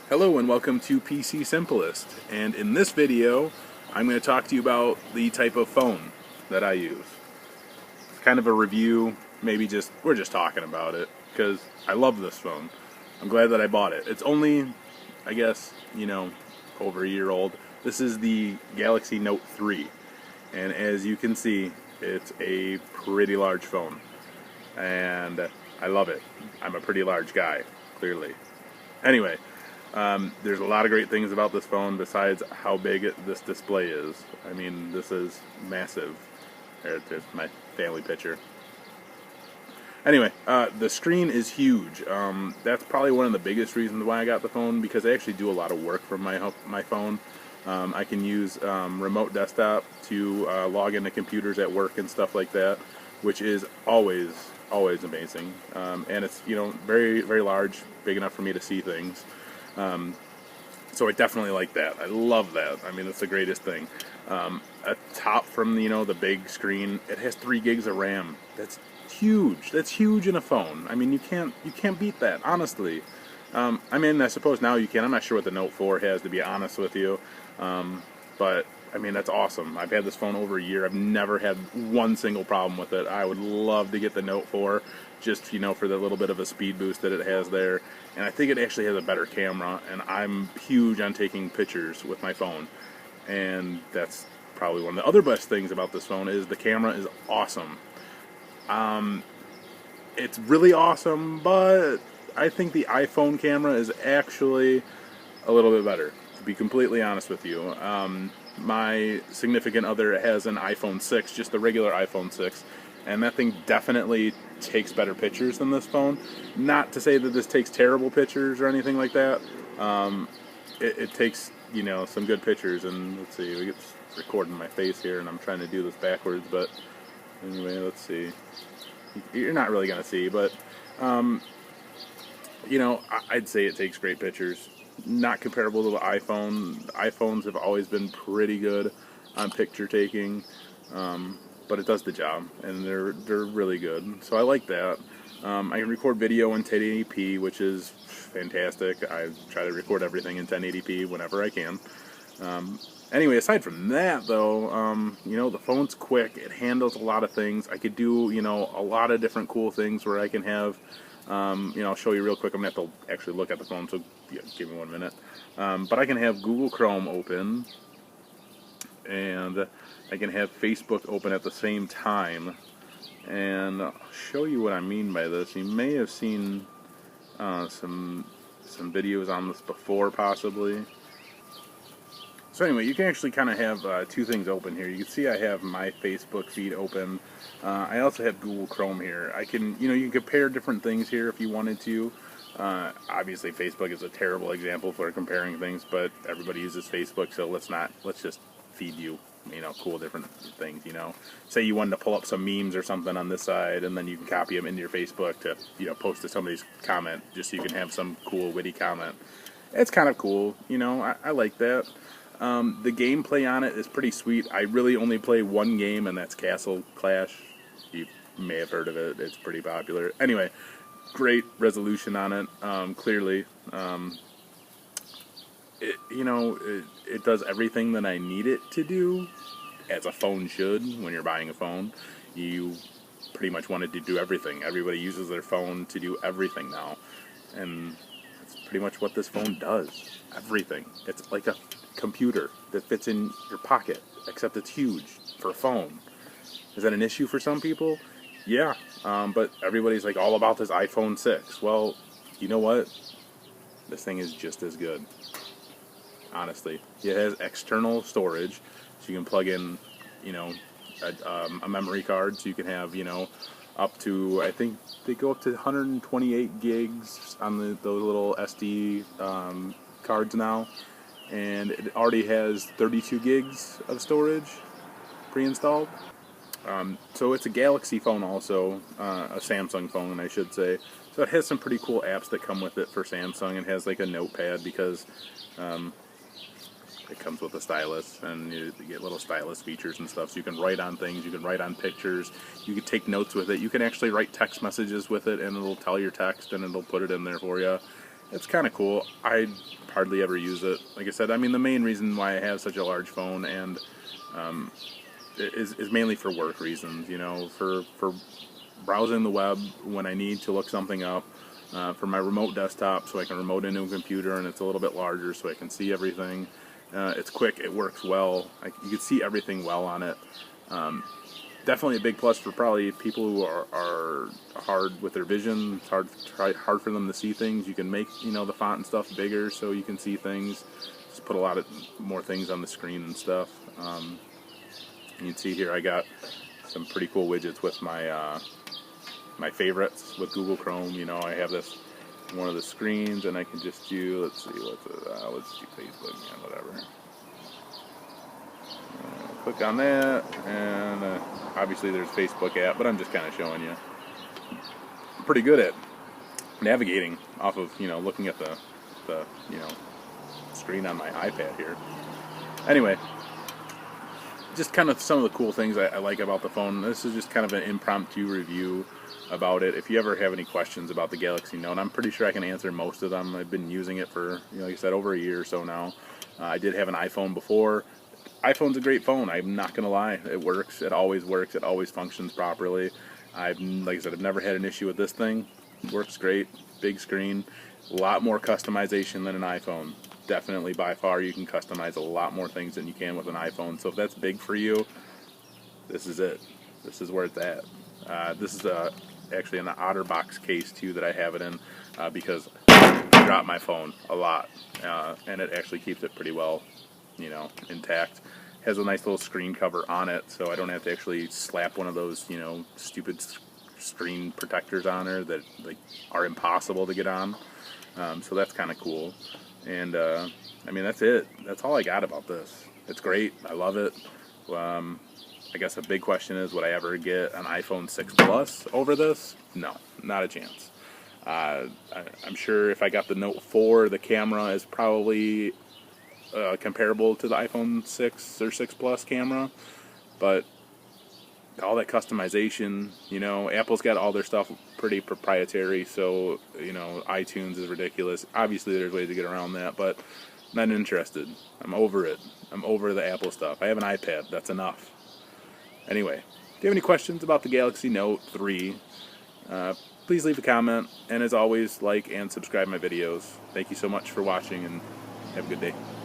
Hello and welcome to PC Simplest, and in this video I'm going to talk to you about the type of phone that I use. It's kind of a review, we're just talking about it because I love this phone. I'm glad that I bought it. It's only, I guess, over a year old. This is the Galaxy Note 3, and as you can see, it's a pretty large phone, and I love it. I'm a pretty large guy, clearly. Anyway, there's a lot of great things about this phone besides how big this display is. I mean, this is massive. There's my family picture. Anyway, the screen is huge. That's probably one of the biggest reasons why I got the phone, because I actually do a lot of work from my phone. I can use remote desktop to log into computers at work and stuff like that, which is always amazing. And it's very very large, big enough for me to see things. So I definitely like that. I love that. I mean, it's the greatest thing. Top from the big screen, it has 3 gigs of RAM. That's huge. That's huge in a phone. I mean, you can't beat that, honestly. I mean, I suppose now you can. I'm not sure what the Note 4 has, to be honest with you. But I mean, that's awesome. I've had this phone over a year. I've never had one single problem with it. I would love to get the Note 4, just for the little bit of a speed boost that it has there. And I think it actually has a better camera, and I'm huge on taking pictures with my phone. And that's probably one of the other best things about this phone is the camera is awesome. It's really awesome, but I think the iPhone camera is actually a little bit better, to be completely honest with you. My significant other has an iPhone 6, just the regular iPhone 6, and that thing definitely takes better pictures than this phone. Not to say that this takes terrible pictures or anything like that. It takes, some good pictures, and let's see, we get recording my face here, and I'm trying to do this backwards, but anyway, let's see. You're not really going to see, but, I'd say it takes great pictures. Not comparable to the iPhone. iPhones have always been pretty good on picture taking, but it does the job, and they're really good. So I like that. I can record video in 1080p, which is fantastic. I try to record everything in 1080p whenever I can. Anyway, aside from that, though, the phone's quick. It handles a lot of things. I could do, a lot of different cool things where I can have, I'll show you real quick. I'm going to have to actually look at the phone, so give me 1 minute. But I can have Google Chrome open, and I can have Facebook open at the same time. And I'll show you what I mean by this. You may have seen some videos on this before, possibly. So anyway, you can actually kind of have 2 things open here. You can see I have my Facebook feed open. I also have Google Chrome here. I can, you can compare different things here if you wanted to. Obviously, Facebook is a terrible example for comparing things, but everybody uses Facebook, so let's just feed you, cool different things, Say you wanted to pull up some memes or something on this side, and then you can copy them into your Facebook to, post to somebody's comment, just so you can have some cool, witty comment. It's kind of cool, I like that. The gameplay on it is pretty sweet. I really only play one game, and that's Castle Clash. You may have heard of it. It's pretty popular. Anyway, great resolution on it. Clearly, it does everything that I need it to do, as a phone should. When you're buying a phone, you pretty much want it to do everything. Everybody uses their phone to do everything now, and that's pretty much what this phone does. Everything. It's like a computer that fits in your pocket, except it's huge for a phone. Is that an issue for some people? Yeah, but everybody's like all about this iPhone 6. Well, you know what? This thing is just as good. Honestly, it has external storage, so you can plug in, a memory card, so you can have, up to, I think they go up to 128 gigs on those little SD cards now, and it already has 32 gigs of storage pre-installed. So it's a Galaxy phone also, a Samsung phone, I should say. So it has some pretty cool apps that come with it for Samsung. It has like a notepad because it comes with a stylus, and you get little stylus features and stuff, so you can write on things, you can write on pictures, you can take notes with it, you can actually write text messages with it, and it'll tell your text, and it'll put it in there for you. It's kind of cool. I hardly ever use it. Like I said, I mean, the main reason why I have such a large phone and is mainly for work reasons. You know, for browsing the web when I need to look something up. For my remote desktop, so I can remote into a computer, and it's a little bit larger, so I can see everything. It's quick. It works well. You can see everything well on it. Definitely a big plus for probably people who are hard with their vision. It's hard for them to see things. You can make, you know, the font and stuff bigger so you can see things. Just put a lot of more things on the screen and stuff. You can see here I got some pretty cool widgets with my my favorites with Google Chrome. You know, I have this one of the screens, and I can just do, let's see, let's do Facebook, yeah, whatever. Click on that, and obviously there's Facebook app, but I'm just kind of showing you. I'm pretty good at navigating off of, you know, looking at the you know, screen on my iPad here. Anyway, just kind of some of the cool things I like about the phone. This is just kind of an impromptu review about it. If you ever have any questions about the Galaxy Note, I'm pretty sure I can answer most of them. I've been using it for, you know, like I said, over a year or so now. I did have an iPhone before. iPhone's a great phone. I'm not gonna lie. It works. It always works. It always functions properly. Like I said, I've never had an issue with this thing. It works great. Big screen. A lot more customization than an iPhone. Definitely, by far, you can customize a lot more things than you can with an iPhone. So if that's big for you, this is it. This is where it's at. This is actually an OtterBox case too that I have it in because I drop my phone a lot, and it actually keeps it pretty well, you know, intact. Has a nice little screen cover on it, so I don't have to actually slap one of those, you know, stupid screen protectors on there that like are impossible to get on. So that's kind of cool. And I mean, that's it. That's all I got about this. It's great. I love it. I guess a big question is, would I ever get an iPhone 6 Plus over this? No, not a chance. I'm sure if I got the Note 4, the camera is probably comparable to the iPhone 6 or 6 Plus camera, but all that customization, you know, Apple's got all their stuff pretty proprietary, so, you know, iTunes is ridiculous. Obviously there's ways to get around that, but I'm not interested. I'm over it. I'm over the Apple stuff. I have an iPad. That's enough. Anyway, if you have any questions about the Galaxy Note 3, please leave a comment, and as always, like and subscribe my videos. Thank you so much for watching, and have a good day.